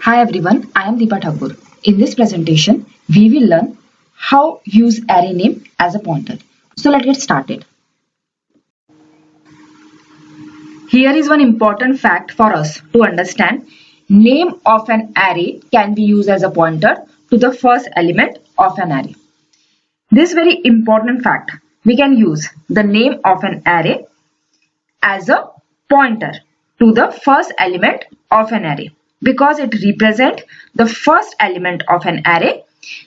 Hi everyone, I am Deepa Thakur. In this presentation, we will learn how use array name as a pointer. So let's get started. Here is one important fact for us to understand. Name of an array can be used as a pointer to the first element of an array. This very important fact, we can use the name of an array as a pointer to the first element of an array. Because it represents the first element of an array,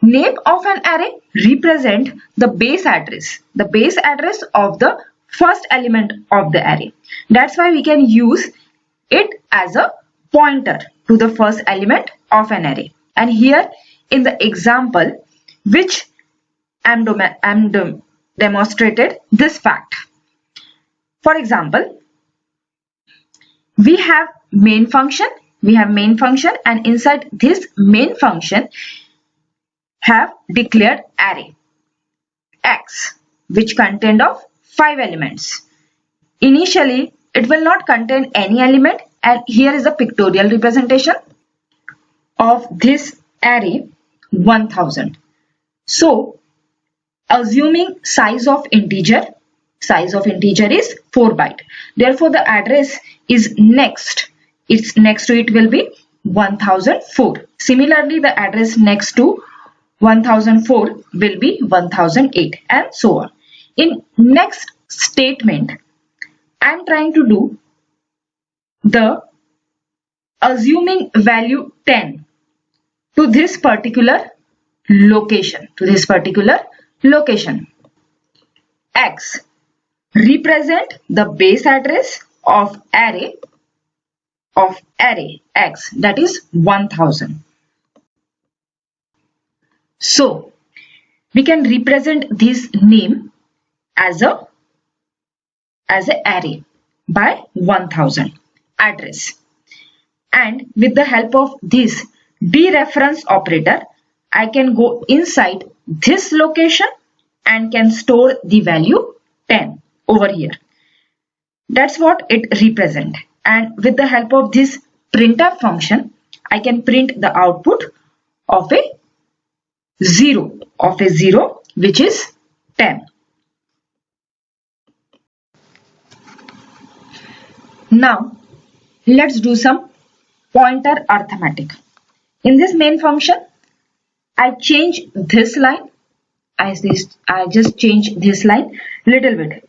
name of an array represent the base address of the first element of the array. That's why we can use it as a pointer to the first element of an array. And here in the example which I'm demonstrated this fact. For example, we have main function and inside this main function have declared array x which contained of 5 elements. Initially it will not contain any element, and here is a pictorial representation of this array 1000. So assuming size of integer is 4 byte. Therefore the address is next to it will be 1004. Similarly, the address next to 1004 will be 1008 and so on. In next statement, I am trying to do the assuming value 10 to this particular location. X represent the base address of array x, that is 1000. So we can represent this name as a array by 1000 address, and with the help of this dereference operator I can go inside this location and can store the value 10 over here. That's what it represents. And with the help of this printf function, I can print the output of a 0 which is 10. Now let's do some pointer arithmetic. In this main function, I change this line. I just change this line little bit.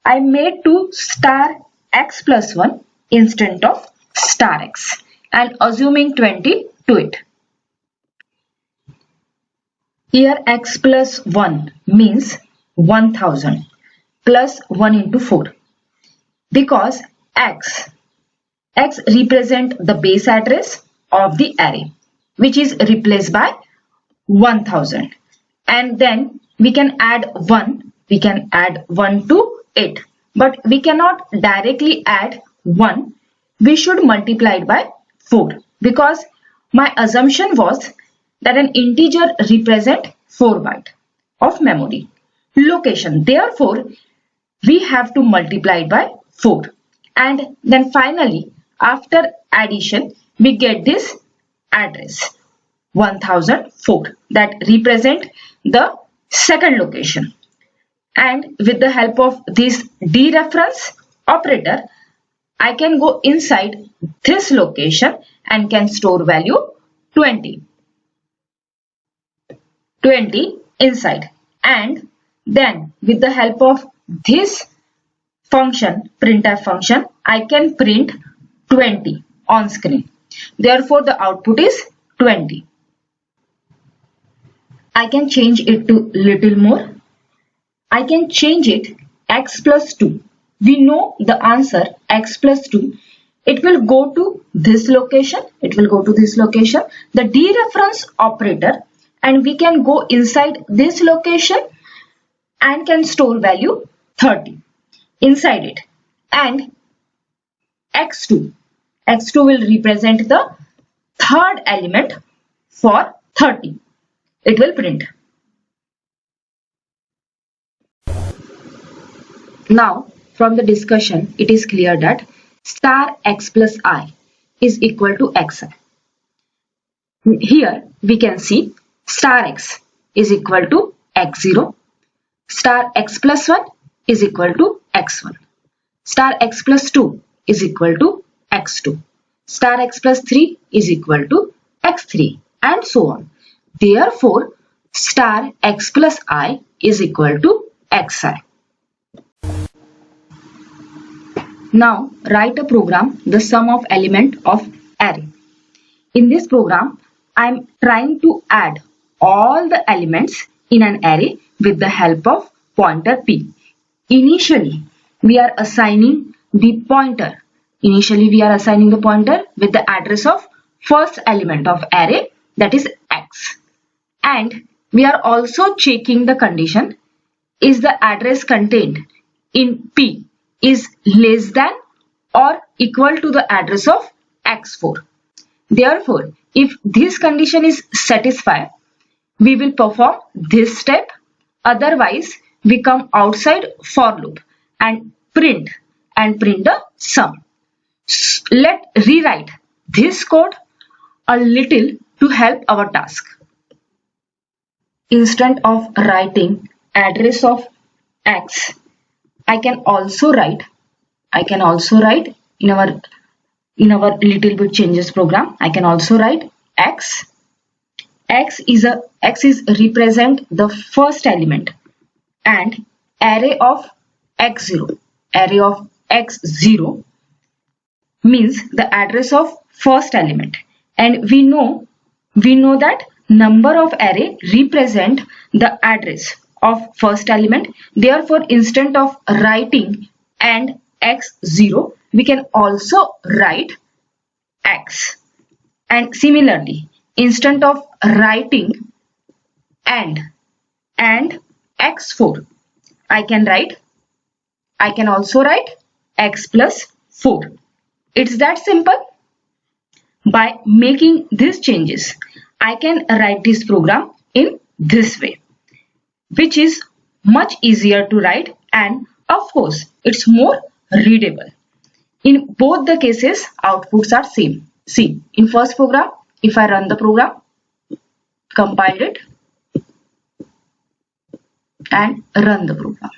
I made to star x plus 1 instead of star x and assuming 20 to it. Here x plus 1 means 1000 plus 1 into 4 because x represent the base address of the array which is replaced by 1000, and then we can add 1 to it, but we cannot directly add 1. We should multiply it by 4 because my assumption was that an integer represent 4 byte of memory location. Therefore we have to multiply it by 4, and then finally after addition we get this address 1004 that represent the second location. And with the help of this dereference operator, I can go inside this location and can store value 20 inside. And then with the help of this function, printf function, I can print 20 on screen. Therefore the output is 20. I can change it to little more. I can change it x plus 2. We know the answer x plus 2. It will go to this location. The dereference operator, and we can go inside this location and can store value 30 inside it. And x2 will represent the third element for 30. It will print. Now from the discussion it is clear that star x plus I is equal to xi. Here we can see star x is equal to x0, star x plus 1 is equal to x1, star x plus 2 is equal to x2, star x plus 3 is equal to x3, and so on. Therefore, star x plus I is equal to xi. Now write a program, the sum of element of array. In this program, I am trying to add all the elements in an array with the help of pointer p. Initially, we are assigning the pointer. Initially, we are assigning the pointer with the address of first element of array, that is x. And we are also checking the condition, is the address contained in p is less than or equal to the address of x4. Therefore, if this condition is satisfied, we will perform this step. Otherwise, we come outside for loop and print the sum. Let's rewrite this code a little to help our task. Instead of writing address of x, I can also write in our little bit changes program, I can also write x. X is represent the first element, and array of x0 means the address of first element, and we know that number of array represent the address of first element. Therefore, instead of writing and x0, we can also write x. And similarly, instead of writing and x4, I can also write x plus 4. It's that simple. By making these changes, I can write this program in this way, which is much easier to write, and of course it's more readable. In both the cases, outputs are same. See, in first program, if I run the program, compile it and run the program,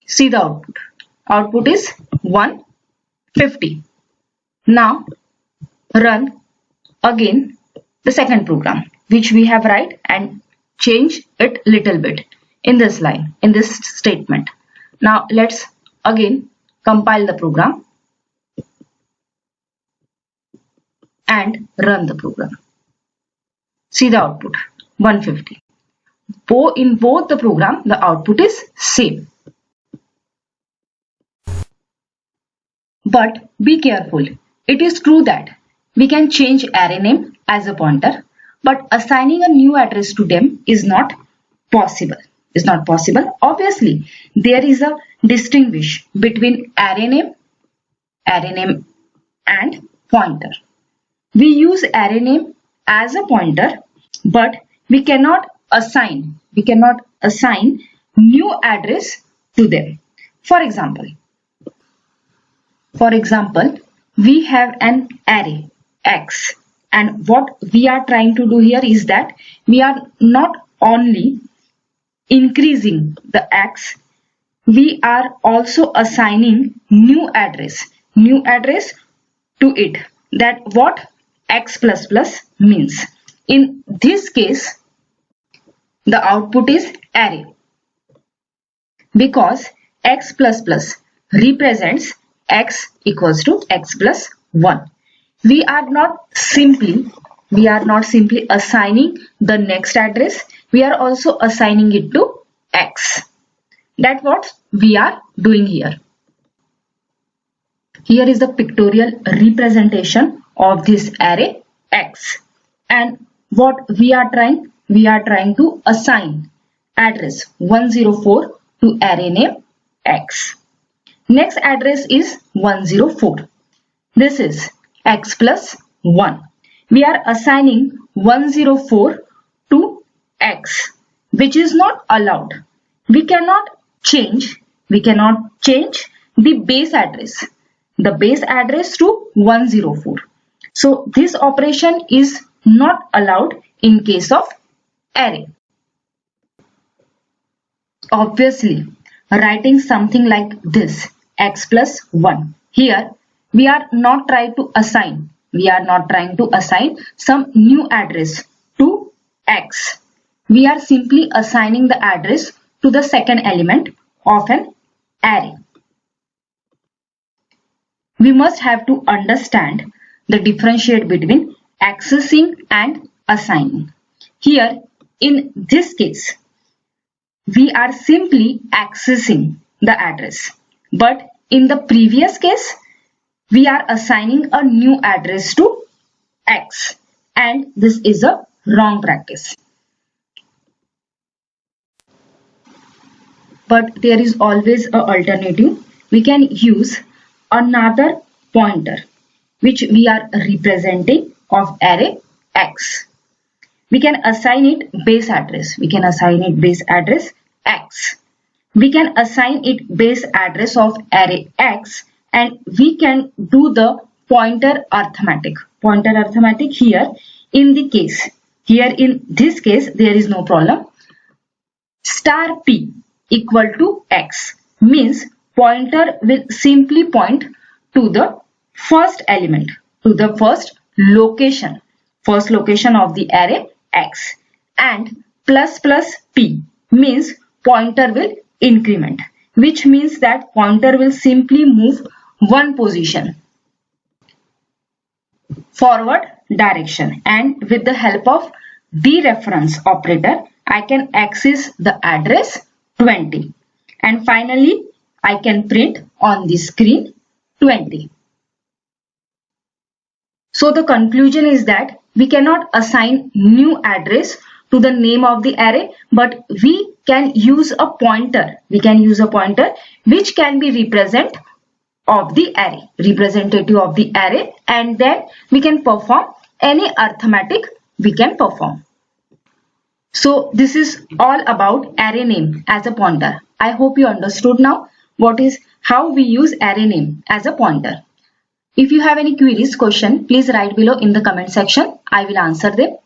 see the output. Output is 150. Now run again the second program, which we have write and change it little bit in this line, in this statement. Now let's again compile the program and run the program. See the output 150. In both the program, the output is same. But be careful. It is true that we can change array name as a pointer, but assigning a new address to them is not possible. Obviously, there is a distinguish between array name and pointer. We use array name as a pointer, but we cannot assign new address to them. For example, we have an array x, and what we are trying to do here is that we are not only increasing the x, we are also assigning new address to it. That what x plus plus means. In this case, the output is array, because x plus plus represents x equals to x plus 1. We are not simply assigning the next address, we are also assigning it to x. That's what we are doing here. Here is the pictorial representation of this array x, and what we are trying to assign address 104 to array name x. Next address is 104. This is x plus 1. We are assigning 104 to x, which is not allowed. We cannot change the base address to 104. So this operation is not allowed in case of array. Obviously, writing something like this, x plus 1. Here, we are not trying to assign. We are not trying to assign some new address to x. We are simply assigning the address to the second element of an array. We must have to understand the differentiate between accessing and assigning. Here, in this case, we are simply accessing the address. But in the previous case, we are assigning a new address to x, and this is a wrong practice. But there is always an alternative. We can use another pointer which we are representing of array x. We can assign it base address. We can assign it base address x. We can assign it base address of array x, and we can do the pointer arithmetic. Pointer arithmetic here in the case. Here in this case there is no problem. Star p equal to x means pointer will simply point to the first element, to the first location of the array x, and plus plus p means pointer will increment, which means that pointer will simply move one position forward direction, and with the help of dereference operator I can access the address 20, and finally I can print on the screen 20. So the conclusion is that we cannot assign new address to the name of the array, but we can use a pointer. We can use a pointer which can be representative of the array, and then we can perform any arithmetic we can perform. So this is all about array name as a pointer. I hope you understood now how we use array name as a pointer. If you have any queries, question, please write below in the comment section. I will answer them.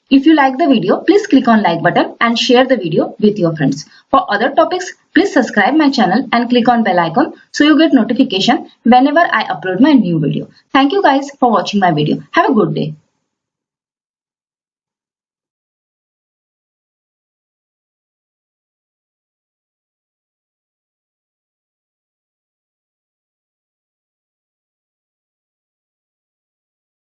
If you like the video, please click on like button and share the video with your friends. For other topics, please subscribe my channel and click on bell icon so you get notification whenever I upload my new video. Thank you guys for watching my video. Have a good day.